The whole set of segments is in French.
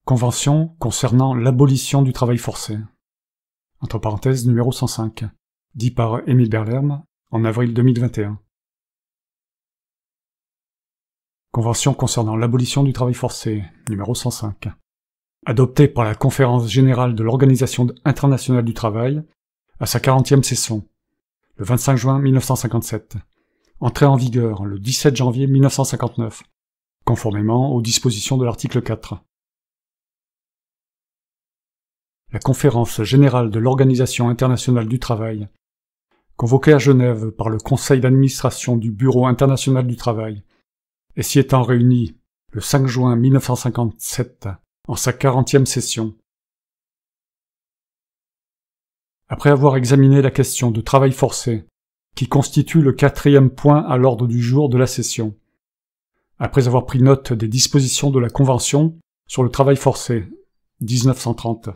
Convention concernant l'abolition du travail forcé. Entre parenthèses, numéro 105. Dit par Émile Berlerme en avril 2021. Convention concernant l'abolition du travail forcé, numéro 105. Adoptée par la Conférence générale de l'Organisation internationale du travail à sa 40e session, le 25 juin 1957. Entrée en vigueur le 17 janvier 1959, conformément aux dispositions de l'article 4. La Conférence générale de l'Organisation internationale du travail, convoquée à Genève par le Conseil d'administration du Bureau international du travail, et s'y étant réunie le 5 juin 1957 en sa 40e session. Après avoir examiné la question de travail forcé, qui constitue le 4e point à l'ordre du jour de la session, après avoir pris note des dispositions de la Convention sur le travail forcé, 1930,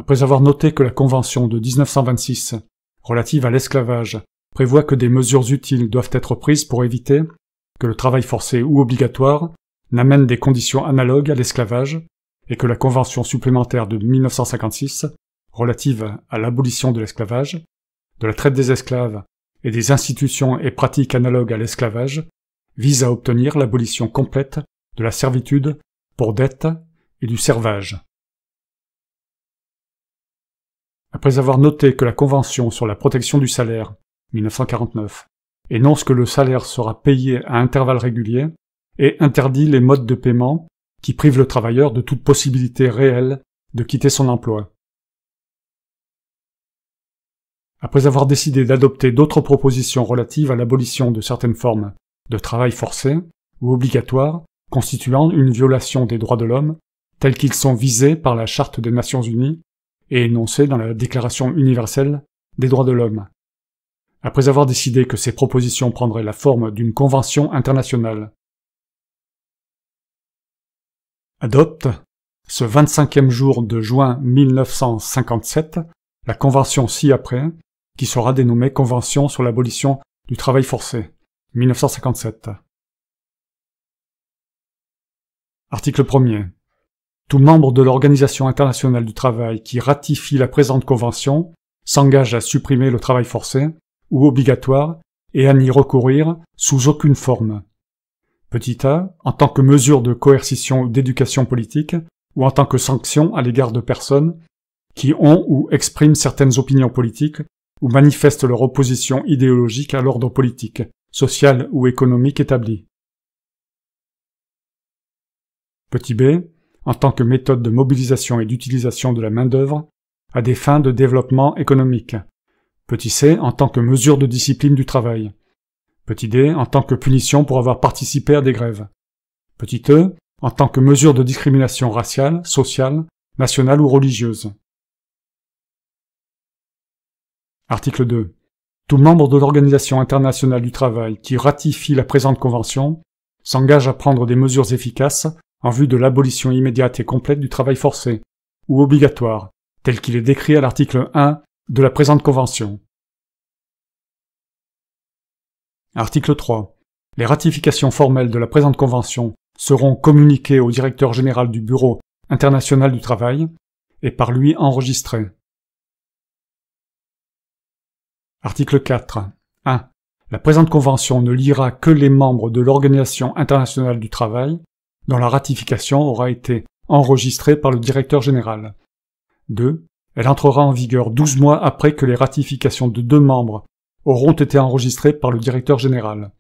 après avoir noté que la Convention de 1926, relative à l'esclavage, prévoit que des mesures utiles doivent être prises pour éviter que le travail forcé ou obligatoire n'amène des conditions analogues à l'esclavage, et que la Convention supplémentaire de 1956, relative à l'abolition de l'esclavage, de la traite des esclaves et des institutions et pratiques analogues à l'esclavage, vise à obtenir l'abolition complète de la servitude pour dette et du servage. Après avoir noté que la Convention sur la protection du salaire, 1949, énonce que le salaire sera payé à intervalles réguliers et interdit les modes de paiement qui privent le travailleur de toute possibilité réelle de quitter son emploi. Après avoir décidé d'adopter d'autres propositions relatives à l'abolition de certaines formes de travail forcé ou obligatoire constituant une violation des droits de l'homme, tels qu'ils sont visés par la Charte des Nations Unies et énoncés dans la Déclaration universelle des droits de l'homme. Après avoir décidé que ces propositions prendraient la forme d'une convention internationale. Adopte, ce 25e jour de juin 1957, la convention ci-après, qui sera dénommée Convention sur l'abolition du travail forcé, 1957. Article 1er. Tout membre de l'Organisation internationale du travail qui ratifie la présente convention s'engage à supprimer le travail forcé ou obligatoire et à n'y recourir sous aucune forme. Petit a, en tant que mesure de coercition ou d'éducation politique, ou en tant que sanction à l'égard de personnes qui ont ou expriment certaines opinions politiques ou manifestent leur opposition idéologique à l'ordre politique, social ou économique établi. Petit b, en tant que méthode de mobilisation et d'utilisation de la main-d'œuvre à des fins de développement économique. Petit c, en tant que mesure de discipline du travail. Petit d, en tant que punition pour avoir participé à des grèves. Petit e, en tant que mesure de discrimination raciale, sociale, nationale ou religieuse. Article 2. Tout membre de l'Organisation internationale du travail qui ratifie la présente convention s'engage à prendre des mesures efficaces en vue de l'abolition immédiate et complète du travail forcé, ou obligatoire, tel qu'il est décrit à l'article 1 de la présente convention. Article 3. Les ratifications formelles de la présente convention seront communiquées au directeur général du Bureau international du travail et par lui enregistrées. Article 4. 1. La présente convention ne liera que les membres de l'Organisation internationale du travail dont la ratification aura été enregistrée par le directeur général. 2. Elle entrera en vigueur 12 mois après que les ratifications de 2 membres auront été enregistrées par le directeur général.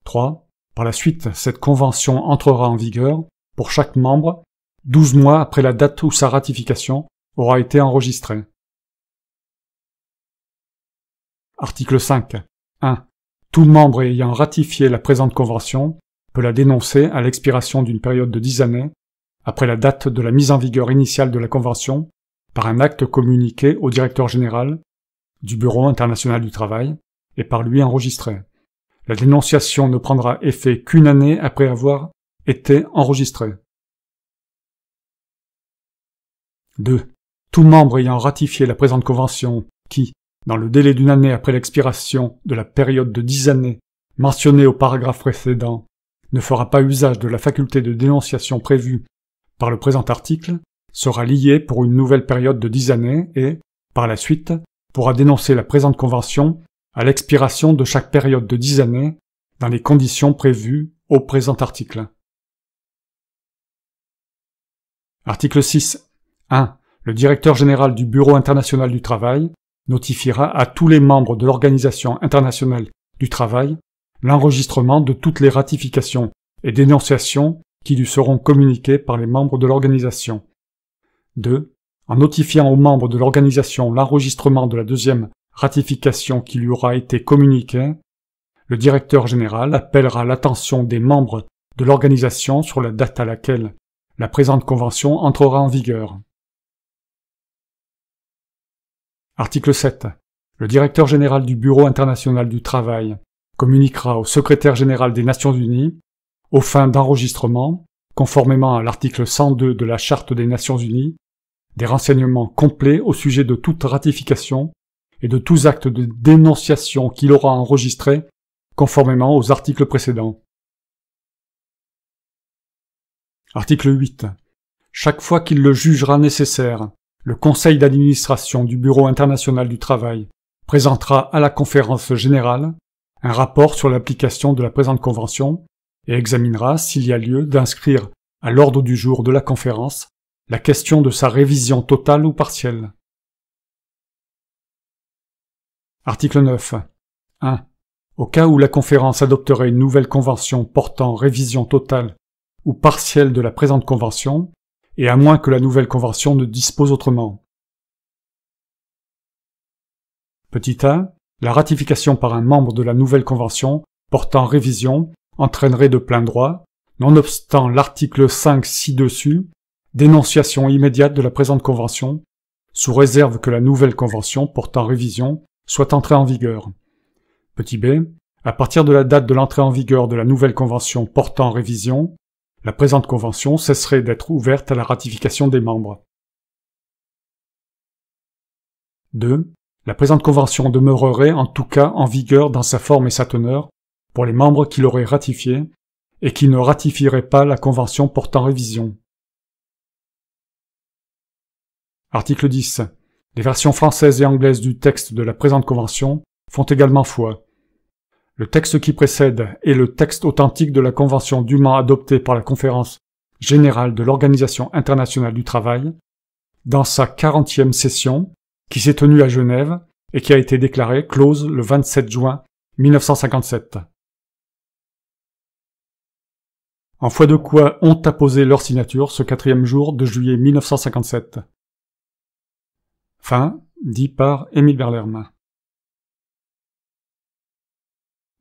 3. Par la suite, cette convention entrera en vigueur, pour chaque membre, 12 mois après la date où sa ratification aura été enregistrée. Article 5. 1. Tout membre ayant ratifié la présente convention peut la dénoncer à l'expiration d'une période de 10 années, après la date de la mise en vigueur initiale de la convention, par un acte communiqué au directeur général du Bureau international du travail et par lui enregistré. La dénonciation ne prendra effet qu'une année après avoir été enregistrée. 2. Tout membre ayant ratifié la présente convention qui, dans le délai d'une année après l'expiration de la période de 10 années mentionnée au paragraphe précédent, ne fera pas usage de la faculté de dénonciation prévue par le présent article sera lié pour une nouvelle période de 10 années et, par la suite, pourra dénoncer la présente convention à l'expiration de chaque période de 10 années dans les conditions prévues au présent article. Article 6. 1. Le directeur général du Bureau international du travail notifiera à tous les membres de l'Organisation internationale du travail l'enregistrement de toutes les ratifications et dénonciations qui lui seront communiquées par les membres de l'organisation. 2. En notifiant aux membres de l'organisation l'enregistrement de la deuxième ratification qui lui aura été communiquée, le directeur général appellera l'attention des membres de l'organisation sur la date à laquelle la présente convention entrera en vigueur. Article 7. Le directeur général du Bureau international du travail communiquera au secrétaire général des Nations Unies, aux fins d'enregistrement, conformément à l'article 102 de la Charte des Nations Unies, des renseignements complets au sujet de toute ratification et de tous actes de dénonciation qu'il aura enregistrés conformément aux articles précédents. Article 8. Chaque fois qu'il le jugera nécessaire, le Conseil d'administration du Bureau international du travail présentera à la conférence générale un rapport sur l'application de la présente convention et examinera s'il y a lieu d'inscrire à l'ordre du jour de la conférence la question de sa révision totale ou partielle. Article 9. 1. Au cas où la conférence adopterait une nouvelle convention portant révision totale ou partielle de la présente convention, et à moins que la nouvelle convention ne dispose autrement. Petit a, la ratification par un membre de la nouvelle convention portant révision entraînerait de plein droit, nonobstant l'article 5 ci-dessus, dénonciation immédiate de la présente convention, sous réserve que la nouvelle convention portant révision soit entrée en vigueur. Petit b, à partir de la date de l'entrée en vigueur de la nouvelle convention portant révision, la présente convention cesserait d'être ouverte à la ratification des membres. 2. La présente convention demeurerait en tout cas en vigueur dans sa forme et sa teneur pour les membres qui l'auraient ratifiée et qui ne ratifieraient pas la convention portant révision. Article 10. Les versions françaises et anglaises du texte de la présente convention font également foi. Le texte qui précède est le texte authentique de la convention dûment adoptée par la Conférence générale de l'Organisation internationale du travail dans sa 40e session qui s'est tenue à Genève et qui a été déclarée close le 27 juin 1957. En foi de quoi ont apposé leur signature ce 4e jour de juillet 1957. Fin, dit par Émile Berlerme.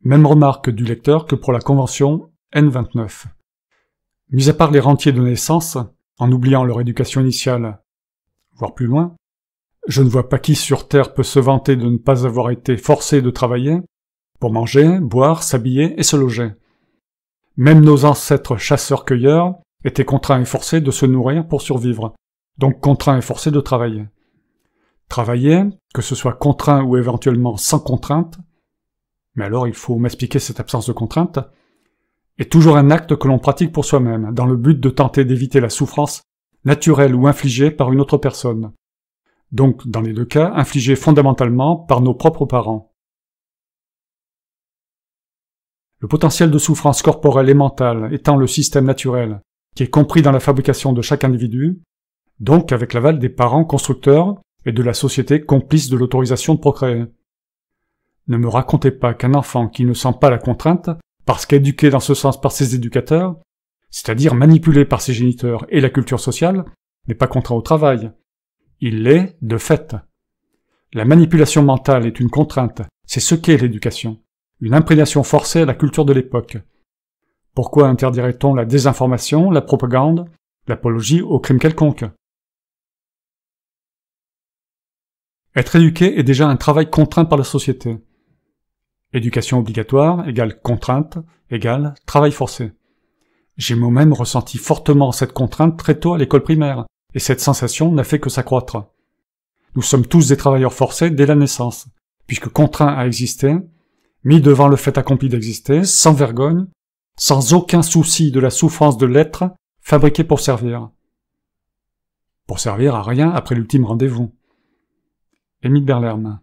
Même remarque du lecteur que pour la convention N29. Mis à part les rentiers de naissance, en oubliant leur éducation initiale, voire plus loin, je ne vois pas qui sur Terre peut se vanter de ne pas avoir été forcé de travailler pour manger, boire, s'habiller et se loger. Même nos ancêtres chasseurs-cueilleurs étaient contraints et forcés de se nourrir pour survivre, donc contraints et forcés de travailler. Travailler, que ce soit contraint ou éventuellement sans contrainte, mais alors il faut m'expliquer cette absence de contrainte, est toujours un acte que l'on pratique pour soi-même, dans le but de tenter d'éviter la souffrance naturelle ou infligée par une autre personne. Donc, dans les deux cas, infligée fondamentalement par nos propres parents. Le potentiel de souffrance corporelle et mentale étant le système naturel, qui est compris dans la fabrication de chaque individu, donc avec l'aval des parents constructeurs et de la société complice de l'autorisation de procréer. Ne me racontez pas qu'un enfant qui ne sent pas la contrainte, parce qu'éduqué dans ce sens par ses éducateurs, c'est-à-dire manipulé par ses géniteurs et la culture sociale, n'est pas contraint au travail. Il l'est de fait. La manipulation mentale est une contrainte, c'est ce qu'est l'éducation, une imprégnation forcée à la culture de l'époque. Pourquoi interdirait-on la désinformation, la propagande, l'apologie au crime quelconque? Être éduqué est déjà un travail contraint par la société. Éducation obligatoire égale contrainte égale travail forcé. J'ai moi-même ressenti fortement cette contrainte très tôt à l'école primaire, et cette sensation n'a fait que s'accroître. Nous sommes tous des travailleurs forcés dès la naissance, puisque contraints à exister, mis devant le fait accompli d'exister, sans vergogne, sans aucun souci de la souffrance de l'être, fabriqué pour servir. Pour servir à rien après l'ultime rendez-vous. Émile Berlerme.